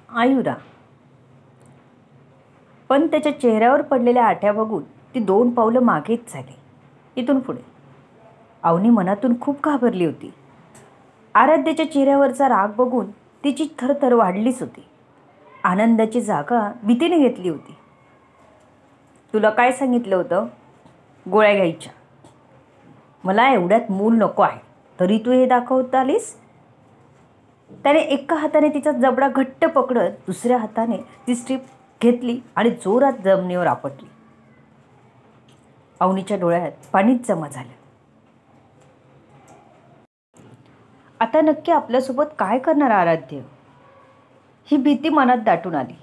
आयुरा. पण त्याच्या चेहऱ्यावर पडलेल्या आठ्या बघून ती 2 पावलं मागेच झाली. इथून पुढे अवनी मनातून खूप घाबरली होती. आराध्याच्या चेहऱ्यावरचा राग बघून तिची थरथर वाढलीच होती. आनंदाची जागा भीतीने घेतली होती. तुला काय सांगितलं होतं? गोळ्या घ्यायच्या. मला एवढ्यात मूल नको आहे, तरी तू हे दाखवत आलीस? त्याने एका हाताने तिचा जबडा घट्ट पकडत दुसऱ्या हाताने ती स्ट्रीप घेतली आणि जोरात जमिनीवर आपटली. अवनीच्या डोळ्यात पाणीच जमा झालं. आता नक्की आपल्यासोबत काय करणार आराध्य, ही भीती मनात दाटून आली.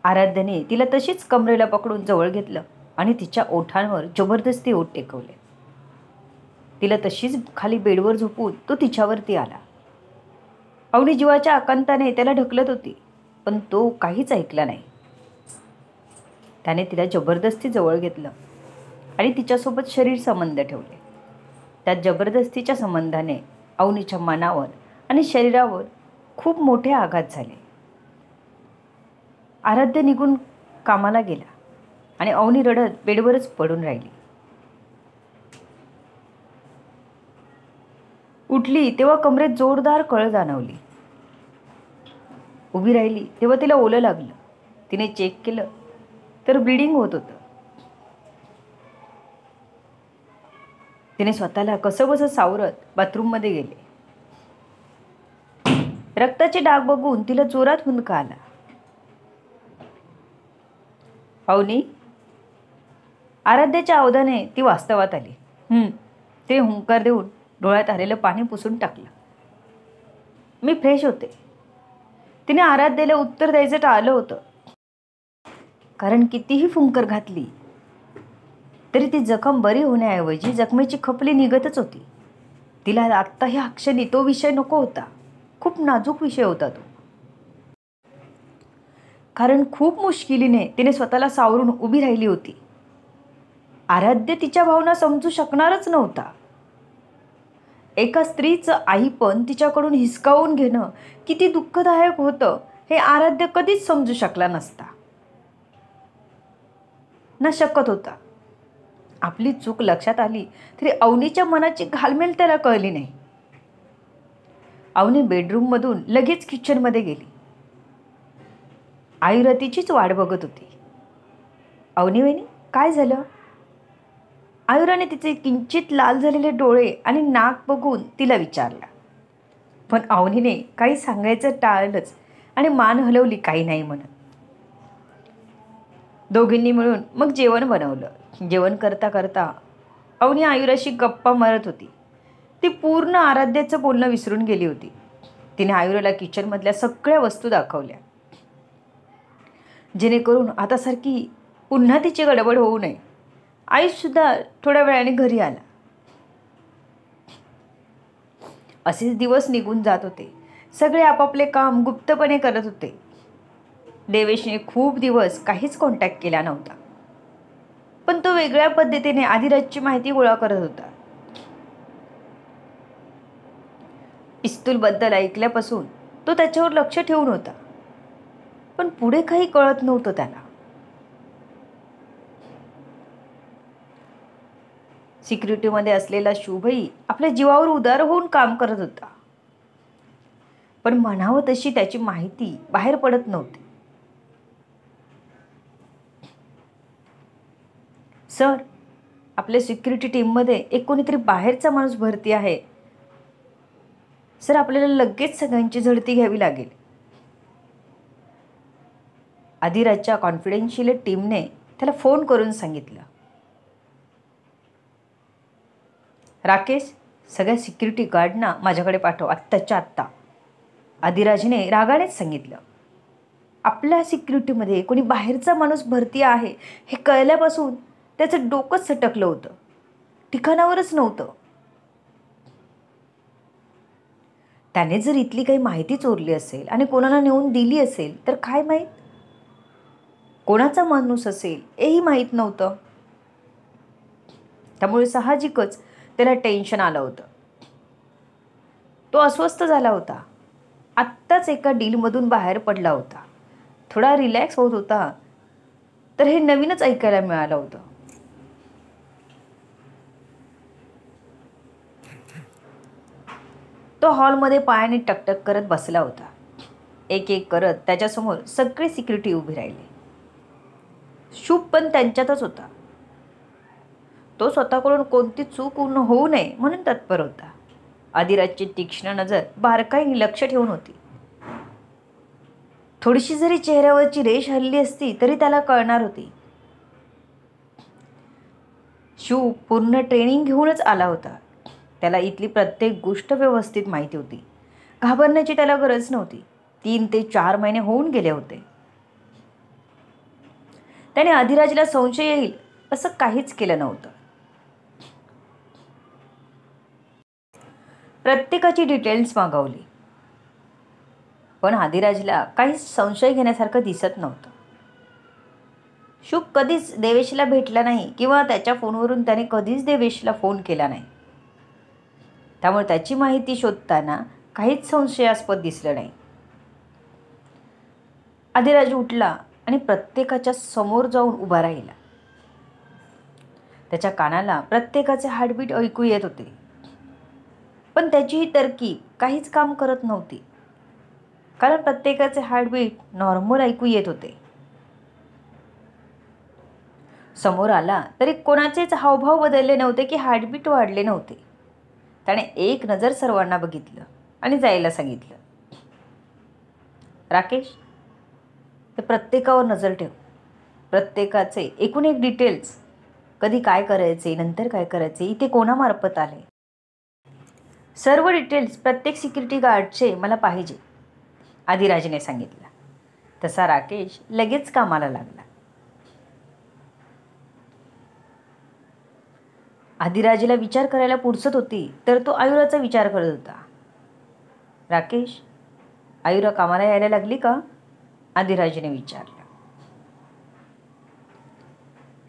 आराध्याने तिला तशीच कमरेला पकडून जवळ घेतलं आणि तिच्या ओठांवर जबरदस्ती ओठ टेकवले. तिला तशीच खाली बेडवर झोपून तो तिच्यावरती आला. अवनी जीवाच्या आकांताने त्याला ढकलत होती, पण तो काहीच ऐकला नाही. त्याने तिला जबरदस्ती जवळ घेतलं आणि तिच्यासोबत शरीर संबंध ठेवले. त्या जबरदस्तीच्या संबंधाने अवनीच्या मनावर आणि शरीरावर खूप मोठे आघात झाले. आराध्य निघून कामाला गेला आणि अवनी रडत बेडवरच पडून राहिली. उठली तेव्हा कमरेत जोरदार कळ जाणवली. उभी राहिली तेव्हा तिला ओलं लागलं. तिने चेक केलं तर ब्लिडिंग होत होतं. तिने स्वतःला कसंबसं सावरत बाथरूममध्ये गेले. रक्ताचे डाग बघून तिला जोरात हुंदका आला. अवनी. आराध्याच्या अवधाने ती वास्तवात आली. ते हुंकार देऊन डोळ्यात आलेलं पाणी पुसून टाकलं. मी फ्रेश होते. तिने आराध्याला उत्तर द्यायचं टाळलं होतं, कारण कितीही फुंकर घातली तरी ती जखम बरी होण्याऐवजी जखमेची खपली निघतच होती. तिला आत्ता ह्या क्षणी तो विषय नको होता. खूप नाजूक विषय होता तो. कारण खूप मुश्किलीने तिने स्वतःला सावरून उभी राहिली होती. आराध्य तिच्या भावना समजू शकणारच नव्हता. एका स्त्रीचं आईपण तिच्याकडून हिसकावून घेणं किती दुःखदायक होतं हे आराध्य कधीच समजू शकला नसता, ना शकत होता. आपली चूक लक्षात आली तरी अवनीच्या मनाची घालमेल त्याला कळली नाही. अवनी बेडरूममधून लगेच किचनमध्ये गेली. आयुरा तिचीच वाट बघत होती. अवनी वहिनी, काय झालं? आयुराने तिचे किंचित लाल झालेले डोळे आणि नाक बघून तिला विचारलं. पण अवनीने काही सांगायचं टाळलंच आणि मान हलवली काही नाही म्हणत. दोघींनी मिळून मग जेवण बनवलं. जेवण करता करता अवनी आयुराशी गप्पा मारत होती. ती पूर्ण आराध्याचं बोलणं विसरून गेली होती. तिने आयुराला किचनमधल्या सगळ्या वस्तू दाखवल्या, जेणेकरून आता सारखी पुन्हा तिची गडबड होऊ नये. आयुषसुद्धा थोड्या वेळाने घरी आला. असेच दिवस निघून जात होते. सगळे आपापले काम गुप्तपणे करत होते. देवेशने खूप दिवस काहीच कॉन्टॅक्ट केला नव्हता, पण तो वेगळ्या पद्धतीने आधिराजची माहिती गोळा करत होता. पिस्तूलबद्दल ऐकल्यापासून तो त्याच्यावर लक्ष ठेवून होता, पण पुढे काही कळत नव्हतं त्याला. सिक्युरिटीमध्ये असलेला शुभही आपल्या जीवावर उदार होऊन काम करत होता, पण म्हणावं तशी त्याची माहिती बाहेर पडत नव्हती. सर, आपल्या सिक्युरिटी टीममध्ये एक कोणीतरी बाहेरचा माणूस भरती आहे. सर, आपल्याला लगेच सगळ्यांची झडती घ्यावी लागेल. आधिराजच्या कॉन्फिडेन्शियल टीमने त्याला फोन करून सांगितलं. राकेश, सगळ्या सिक्युरिटी गार्डना माझ्याकडे पाठव, आत्ताच्या आत्ता. आधिराजने रागानेच सांगितलं. आपल्या सिक्युरिटीमध्ये कोणी बाहेरचा माणूस भरती आहे हे कळल्यापासून त्याचं डोकंच सटकलं होतं, ठिकाणावरच नव्हतं. त्याने जर इथली काही माहिती चोरली असेल आणि कोणाला नेऊन दिली असेल तर काय माहीत, कोणाचा माणूस असेल हेही माहीत नव्हतं. त्यामुळे साहजिकच त्याला टेन्शन आलं होतं. तो अस्वस्थ झाला होता. आत्ताच एका डीलमधून बाहेर पडला होता, थोडा रिलॅक्स होत होता, तर हे नवीनच ऐकायला मिळालं होतं. तो हॉलमध्ये पायाने टकटक करत बसला होता. एक एक करत त्याच्यासमोर सगळे सिक्युरिटी उभी राहिले. शुभ पण त्यांच्यातच होता. तो स्वतःकडून कोणती चूक होऊ नये म्हणून तत्पर होता. आदिराजची तीक्ष्ण नजर बारकाईने लक्ष ठेवून होती. थोडीशी जरी चेहऱ्यावरची रेष हलली असती तरी त्याला कळणार होती. शुभ पूर्ण ट्रेनिंग घेऊनच आला होता. त्याला इथली प्रत्येक गोष्ट व्यवस्थित माहिती होती. घाबरण्याची त्याला गरज नव्हती. 3 ते 4 महिने होऊन गेले होते. त्याने आदिराजला संशय येईल असं काहीच केलं नव्हतं. प्रत्येकाची डिटेल्स मागवली, पण आदिराजला काहीच संशय घेण्यासारखं दिसत नव्हतं. शुभ कधीच देवेशला भेटला नाही किंवा त्याच्या फोनवरून त्याने कधीच देवेशला फोन केला नाही. त्यामुळे त्याची माहिती शोधताना काहीच संशयास्पद दिसलं नाही. आदिराज उठला आणि प्रत्येकाच्या समोर जाऊन उभा राहिला. त्याच्या कानाला प्रत्येकाचे हार्टबीट ऐकू येत होते, पण त्याची ही तरकीब काहीच काम करत नव्हती, कारण प्रत्येकाचे हार्टबीट नॉर्मल ऐकू येत होते. समोर आला तरी कोणाचेच हावभाव बदलले नव्हते की हार्टबीट वाढले नव्हते. त्याने एक नजर सर्वांना बघितलं आणि जायला सांगितलं. राकेश, ते प्रत्येकावर नजर ठेव. प्रत्येकाचे एकूण एक डिटेल्स, कधी काय करायचे, नंतर काय करायचे, इथे कोणामार्फत आले, सर्व डिटेल्स प्रत्येक सिक्युरिटी गार्डचे मला पाहिजे, आदिराजने सांगितलं. तसा राकेश लगेच कामाला लागला. आदिराजला विचार करायला पुरसत होती तर तो आयुराचा विचार करत होता. राकेश, आयुरा कामाला यायला लागली का, आदिराजने विचारलं.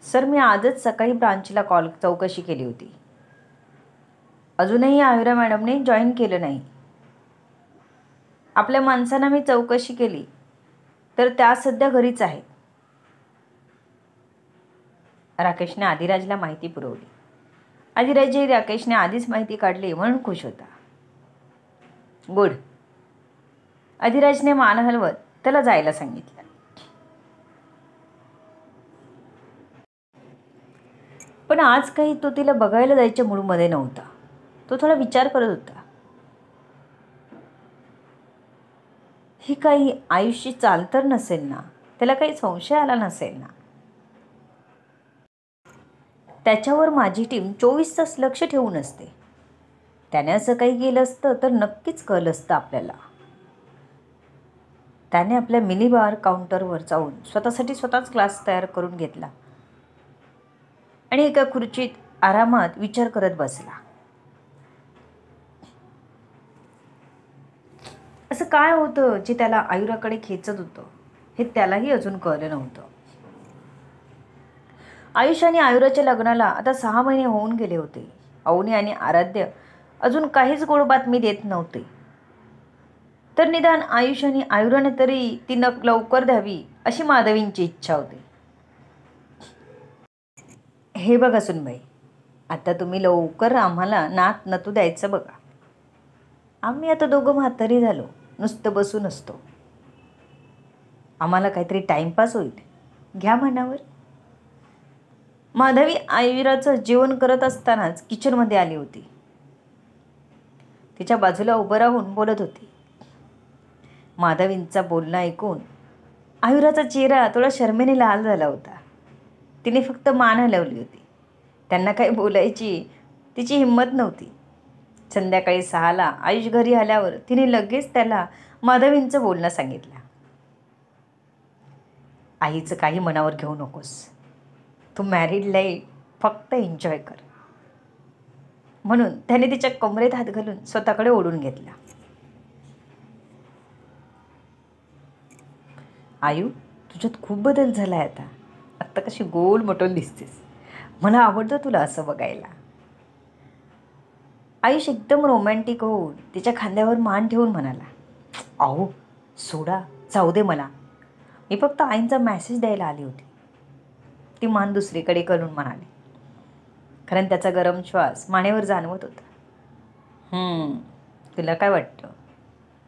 सर, मी आजच सकाळी ब्रांचला चौकशी केली होती. अजूनही आयुरा मॅडमने जॉईन केलं नाही. आपल्या माणसांना मी चौकशी केली तर त्या सध्या घरीच आहेत. राकेशने आदिराजला माहिती पुरवली. आदिराजही राकेशने आधीच माहिती काढली म्हणून खुश होता. गुड, आदिराजने मान हलवत त्याला जायला सांगितलं. पण आज काही तो तिला बघायला जायच्या मूडमध्ये नव्हता. तो थोडा विचार करत होता. ही काही आयुष्य चाल तर नसेल ना, त्याला काही संशय आला नसेल ना. त्याच्यावर माझी टीम 24 तास लक्ष ठेवून असते. त्याने असं काही केलं असतं तर नक्कीच कळलं असतं आपल्याला. त्याने आपल्या मिनी बार काउंटरवर जाऊन स्वतःच ग्लास तयार करून घेतला आणि एका खुर्चीत आरामात विचार करत बसला. असं काय होतं जे त्याला आयुराकडे खेचत होतं हे त्यालाही अजून कळलं नव्हतं. आयुष आणि आयुराच्या लग्नाला आता 6 महिने होऊन गेले होते. अवनी आणि आराध्य अजून काहीच गोड बातमी देत नव्हते. तर निदान आयुष आणि आयुराने तरी ती लवकर द्यावी अशी माधवींची इच्छा होती. हे बघा सुनबाई, आता तुम्ही लवकर आम्हाला नात नतू द्यायचं बघा. आम्ही आता दोघं म्हातारी झालो, नुसतं बसून असतो. आम्हाला काहीतरी टाईमपास होईल, घ्या मनावर. माधवी आयुराचं जेवण करत असतानाच किचनमध्ये आली होती. तिच्या बाजूला उभं राहून बोलत होती. माधवींचा बोलणं ऐकून आयुराचा चेहरा थोडा शरमेने लाल झाला होता. तिने फक्त मान हलवली होती. त्यांना काही बोलायची तिची हिंमत नव्हती. संध्याकाळी 6ला आयुष घरी आल्यावर तिने लगेच त्याला माधवींचं बोलणं सांगितलं. आईचं काही मनावर घेऊ नकोस, तू मॅरिड लाईफ फक्त एन्जॉय कर, म्हणून त्याने तिच्या कमरेत हात घालून स्वतःकडे ओढून घेतला. आयु, तुझ्यात खूप बदल झाला आहे. आत्ता कशी गोल मटोल दिसतेस. मला आवडतं तुला असं बघायला. आयुष एकदम रोमॅन्टिक होऊन तिच्या खांद्यावर मान ठेवून म्हणाला. अहो सोडा, जाऊ दे मला. मी फक्त आईंचा मेसेज द्यायला आली होती. ती मान दुसरीकडे करून म्हणाली. कारण त्याचा गरम श्वास मानेवर जाणवत होता. तुला काय वाटतं,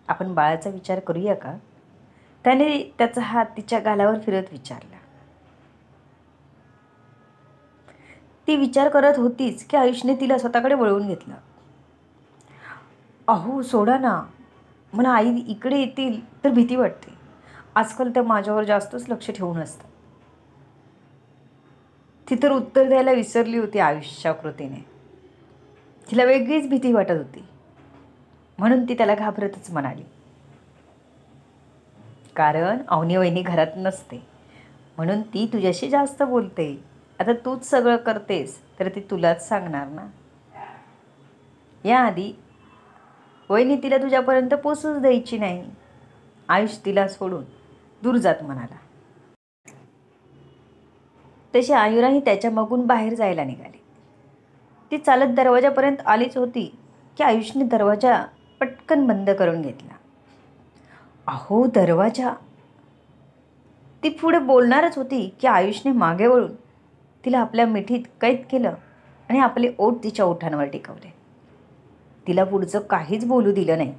आपण बाळाचा विचार करूया का? त्याने त्याचा हात तिच्या गालावर फिरत विचारला. ती विचार करत होतीच की आयुषने तिला स्वतःकडे वळवून घेतलं. अहो सोडा ना, मला आई इकडे येतील तर भीती वाटते. आजकाल त्या माझ्यावर जास्तच लक्ष ठेवून असतं. ती तर उत्तर द्यायला विसरली होती आयुषच्या कृतीने. तिला वेगळीच भीती वाटत होती. म्हणून ती त्याला घाबरतच म्हणाली, कारण अवनी वहिनी घरात नसते म्हणून ती तुझ्याशी जास्त बोलते. आता तूच सगळं करतेस तर ती तुलाच सांगणार ना. याआधी वहिनी तिला तुझ्यापर्यंत पोचूच द्यायची नाही. आयुष तिला सोडून दूर जात म्हणाला. तशी आयुराही त्याच्या मागून बाहेर जायला निघाली. ती चालत दरवाजापर्यंत आलीच होती की आयुषने दरवाजा पटकन बंद करून घेतला. अहो दरवाजा. ती पुढे बोलणारच होती की आयुषने मागे वळून तिला आपल्या मिठीत कैद केलं आणि आपले ओठ तिच्या ओठांवर टिकवले. तिला पुढचं काहीच बोलू दिलं नाही.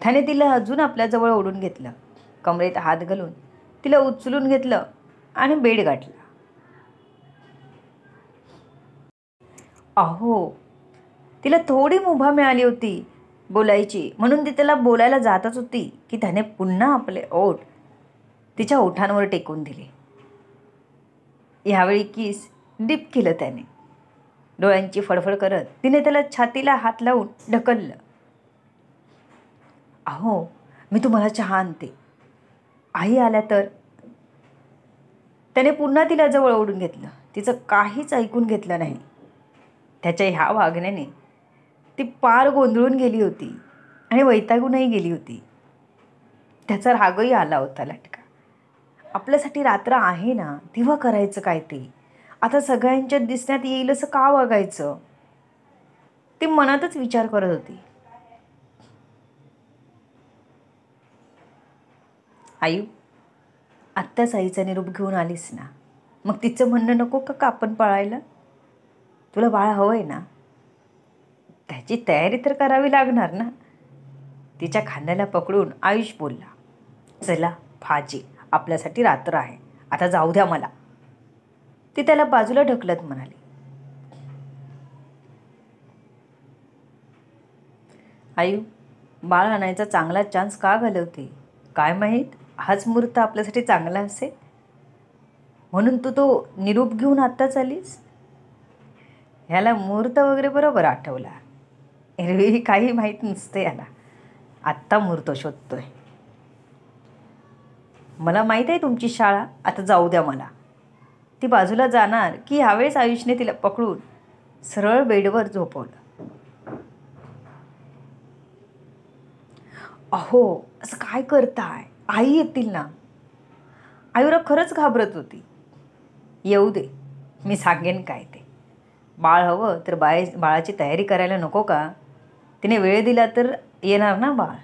त्याने तिला अजून आपल्याजवळ ओढून घेतलं, कमरेत हात घालून तिला उचलून घेतलं आणि बेड गाठला. अहो तिला थोडी मुभा मिळाली होती बोलायची, म्हणून ती त्याला बोलायला जातच होती की त्याने पुन्हा आपले ओठ तिच्या ओठांवर टेकून दिले. यावेळी किस डीप केलं त्याने. डोळ्यांची फडफड करत तिने त्याला छातीला हात लावून ढकललं. अहो मी तुम्हाला चहा आणते, आई आल्या तर. त्याने पुन्हा तिला जवळ ओढून घेतलं. तिचं काहीच ऐकून घेतलं नाही. त्याच्या ह्या वागण्याने ती पार गोंधळून गेली होती आणि वैतागूनही गेली होती. त्याचा रागही आला होता लटका. आपल्यासाठी रात्र आहे ना, तेव्हा करायचं काय ते. आता सगळ्यांच्या दिसण्यात येईल असं का वागायचं. ती मनातच विचार करत होती. आयु, आत्ताच आईचा निरोप घेऊन आलीस ना, मग तिचं म्हणणं नको का आपण पळायला? तुला बाळ हवंय ना, त्याची तयारी तर करावी लागणार ना. तिच्या खांद्याला पकडून आयुष बोलला. चला फाजी, आपल्यासाठी रात्र आहे, आता जाऊ द्या मला. ती त्याला बाजूला ढकलत म्हणाली. आयु, बाळ आणायचा चांगला चान्स का घालवते काय माहीत. हाच मुहूर्त आपल्यासाठी चांगला असेल म्हणून तू तो निरोप घेऊन आत्ताच आलीस. ह्याला मुहूर्त वगैरे बरोबर आठवला. एरवी काही माहीत नसते याला. आत्ता मुहूर्त शोधतोय. मला माहीत आहे तुमची शाळा, आता जाऊ द्या मला. ती बाजूला जाणार की ह्यावेळेस आयुषने तिला पकडून सरळ बेडवर झोपवलं. अहो असं काय करताय, आई येतील ना. आयुरा खरंच घाबरत होती. येऊ दे, मी सांगेन काय ते. बाळ हवं तर बाळाची तयारी करायला नको का. तिने वेळ दिला तर येणार ना बाळ.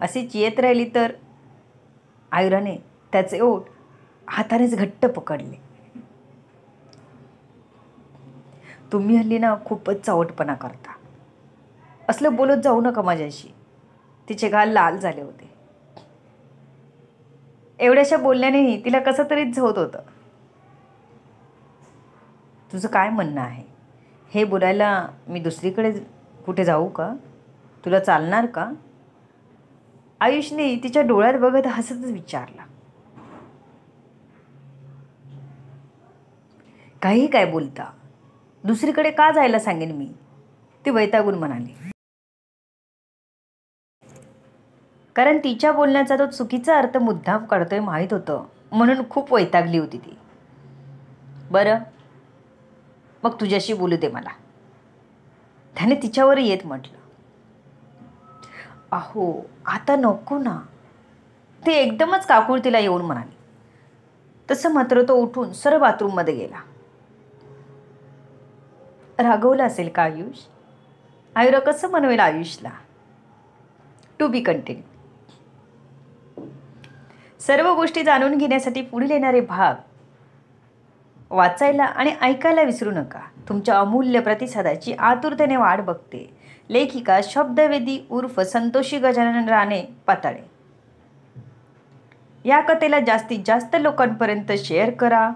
अशीच येत राहिली तर. आयुराने त्याचे ओठ हातानेच घट्ट पकडले. तुम्ही हल्ली ना खूपच चावटपणा करता. असलं बोलत जाऊ नका माझ्याशी. तिचे गाल लाल झाले होते. एवढ्याशा बोलण्यानेही तिला कसं तरीच होत होतं. तुझं काय म्हणणं आहे, हे बोलायला मी दुसरीकडे कुठे जाऊ का? तुला चालणार का? आयुषने तिच्या डोळ्यात बघत हसतच विचारला. काही काय बोलता, दुसरीकडे का जायला सांगेन मी, ती वैतागून म्हणाली. कारण तिच्या बोलण्याचा तो चुकीचा अर्थ मुद्दाम काढतोय माहीत होतं, म्हणून खूप वैतागली होती ती. बरं मग तुझ्याशी बोलू दे मला, त्याने तिच्यावर येत म्हटलं. अहो आता नको ना, ती एकदमच काकुळतीला येऊन म्हणाली. तसं मात्र तो उठून सरळ बाथरूममध्ये गेला. रागवलं असेल का आयुष? आयुरा कसं म्हणवेल आयुषला. To be continue. सर्व गोष्टी जाणून घेण्यासाठी पुढील येणारे भाग वाचायला आणि ऐकायला विसरू नका. तुमच्या अमूल्य प्रतिसादाची आतुरतेने वाट बघते. लेखिका शब्दवेदी उर्फ संतोषी गजानन राणे पाताळे. या कथेला जास्तीत जास्त लोकांपर्यंत शेअर करा,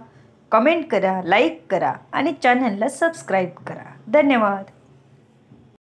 कमेंट करा, लाईक करा आणि चॅनलला सबस्क्राईब करा. धन्यवाद.